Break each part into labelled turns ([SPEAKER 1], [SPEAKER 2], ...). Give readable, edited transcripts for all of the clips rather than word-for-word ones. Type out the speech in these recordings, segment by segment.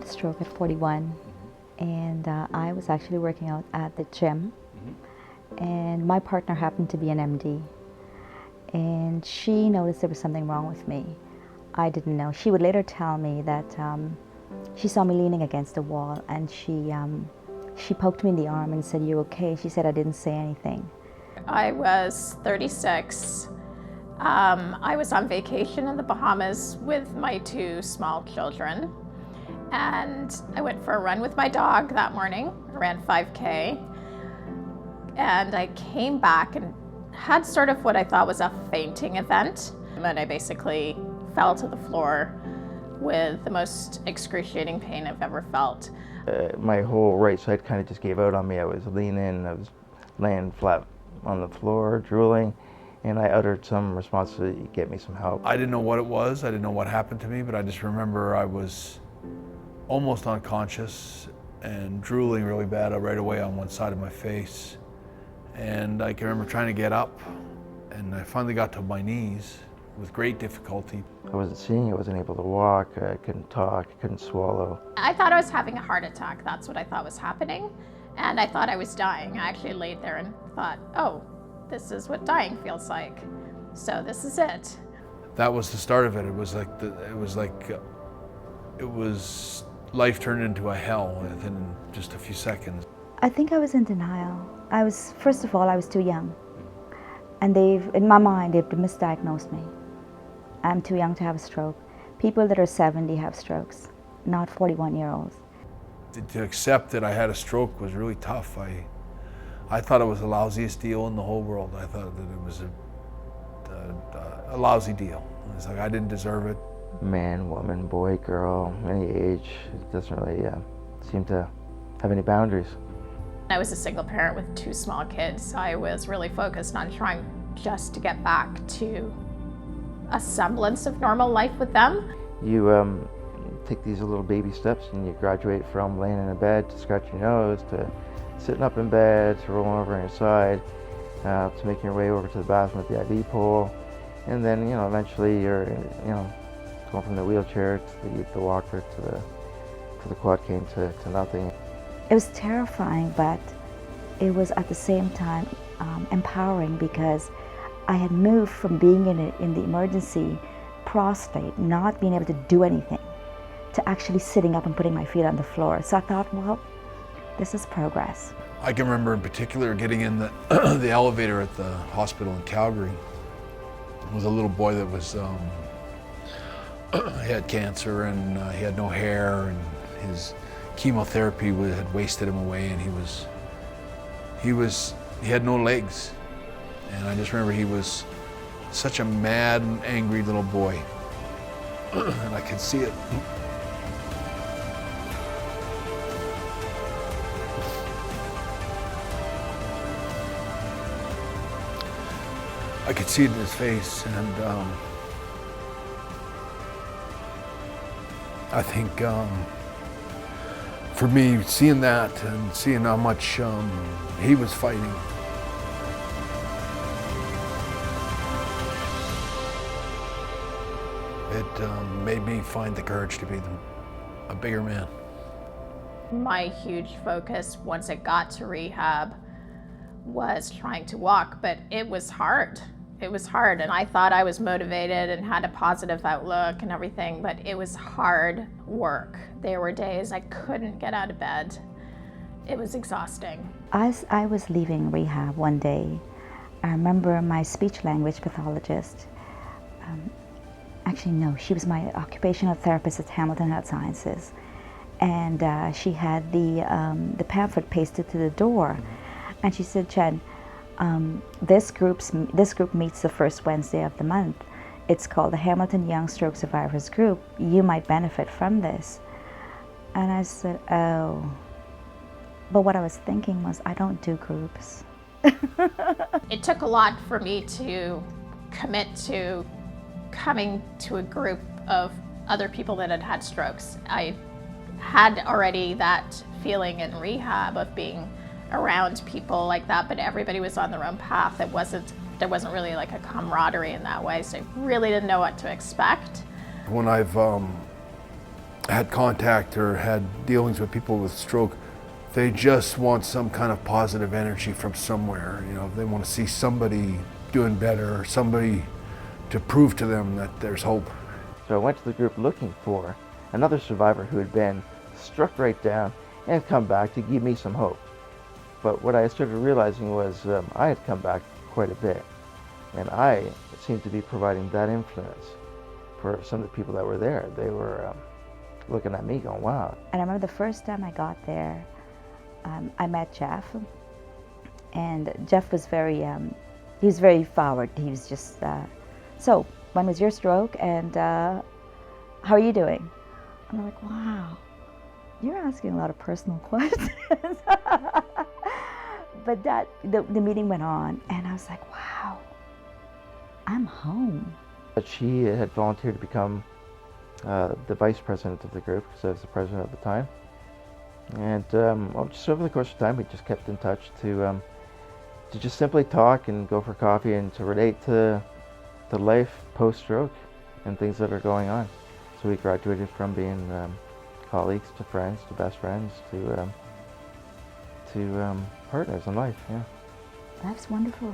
[SPEAKER 1] had a stroke at 41, and I was actually working out at the gym, and my partner happened to be an MD, and she noticed there was something wrong with me. I didn't know. She would later tell me that she saw me leaning against the wall, and she poked me in the arm and said, "You okay?" She said I didn't say anything.
[SPEAKER 2] I was 36. I was on vacation in the Bahamas with my 2 small children, and I went for a run with my dog that morning. I ran 5K, and I came back and had sort of what I thought was a fainting event, and I basically fell to the floor with the most excruciating pain I've ever felt.
[SPEAKER 3] My whole right side kind of just gave out on me. I was leaning, I was laying flat on the floor, drooling, and I uttered some response to get me some help.
[SPEAKER 4] I didn't know what it was, I didn't know what happened to me, but I just remember I was almost unconscious and drooling really bad right away on one side of my face. And I can remember trying to get up, and I finally got to my knees with great difficulty.
[SPEAKER 3] I wasn't seeing, I wasn't able to walk, I couldn't talk, I couldn't swallow.
[SPEAKER 2] I thought I was having a heart attack. That's what I thought was happening. And I thought I was dying. I actually laid there and thought, oh, this is what dying feels like. So this is it.
[SPEAKER 4] That was the start of it. It was life turned into a hell within just a few seconds.
[SPEAKER 1] I think I was in denial. First of all, I was too young. And in my mind, they've misdiagnosed me. I'm too young to have a stroke. People that are 70 have strokes, not 41-year-olds.
[SPEAKER 4] To accept that I had a stroke was really tough. I thought it was the lousiest deal in the whole world. I thought that it was a lousy deal. It's like I didn't deserve it.
[SPEAKER 3] Man, woman, boy, girl, any age, it doesn't really seem to have any boundaries.
[SPEAKER 2] I was a single parent with 2 small kids. I was really focused on trying just to get back to a semblance of normal life with them.
[SPEAKER 3] You take these little baby steps and you graduate from laying in a bed to scratching your nose to sitting up in bed to rolling over on your side to making your way over to the bathroom with the IV pole, and then eventually you're going from the wheelchair to the walker to the quad cane to nothing.
[SPEAKER 1] It was terrifying, but it was at the same time empowering, because I had moved from being in the emergency prostate, not being able to do anything, to actually sitting up and putting my feet on the floor. So I thought, well, this is progress.
[SPEAKER 4] I can remember in particular getting in the the elevator at the hospital in Calgary. There was a little boy that was he had cancer, and he had no hair, and his chemotherapy had wasted him away, and he had no legs. And I just remember he was such a mad and angry little boy. And I could see it. I could see it in his face, and I think for me, seeing that and seeing how much he was fighting, it made me find the courage to be a bigger man.
[SPEAKER 2] My huge focus once I got to rehab was trying to walk, but it was hard. It was hard, and I thought I was motivated and had a positive outlook and everything, but it was hard work. There were days I couldn't get out of bed. It was exhausting.
[SPEAKER 1] As I was leaving rehab one day, I remember my speech language pathologist, actually no, she was my occupational therapist at Hamilton Health Sciences, and she had the pamphlet pasted to the door, and she said, "Jen, this group meets the first Wednesday of the month. It's called the Hamilton Young Stroke Survivors Group. You might benefit from this." And I said, oh. But what I was thinking was, I don't do groups.
[SPEAKER 2] It took a lot for me to commit to coming to a group of other people that had had strokes. I had already that feeling in rehab of being around people like that, but everybody was on their own path. There wasn't really like a camaraderie in that way, so I really didn't know what to expect.
[SPEAKER 4] When I've had contact or had dealings with people with stroke, they just want some kind of positive energy from somewhere. You know, they want to see somebody doing better, or somebody to prove to them that there's hope.
[SPEAKER 3] So I went to the group looking for another survivor who had been struck right down and come back to give me some hope. But what I started realizing was I had come back quite a bit, and I seemed to be providing that influence for some of the people that were there. They were looking at me going, wow.
[SPEAKER 1] And I remember the first time I got there, I met Jeff, and Jeff was he was very forward. He was just, so when was your stroke, and how are you doing? And I'm like, wow, you're asking a lot of personal questions. But the meeting went on, and I was like, wow, I'm home.
[SPEAKER 3] But she had volunteered to become the vice president of the group, because I was the president at the time. And just over the course of time, we just kept in touch to just simply talk and go for coffee and to relate to life post-stroke and things that are going on. So we graduated from being colleagues to friends to best friends to partners in life. Yeah.
[SPEAKER 1] Life's wonderful.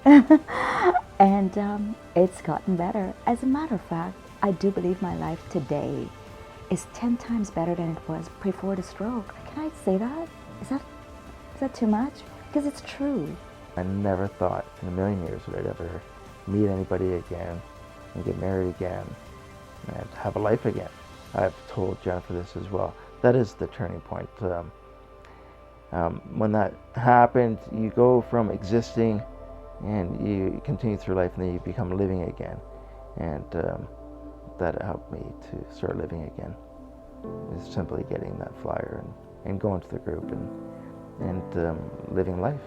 [SPEAKER 1] And it's gotten better. As a matter of fact, I do believe my life today is 10 times better than it was before the stroke. Can I say that? Is that too much? Because it's true.
[SPEAKER 3] I never thought in a million years would I ever meet anybody again and get married again and have a life again. I've told Jennifer this as well. That is the turning point. When that happened, you go from existing and you continue through life, and then you become living again. And that helped me to start living again. Is simply getting that flyer and going to the group and living life.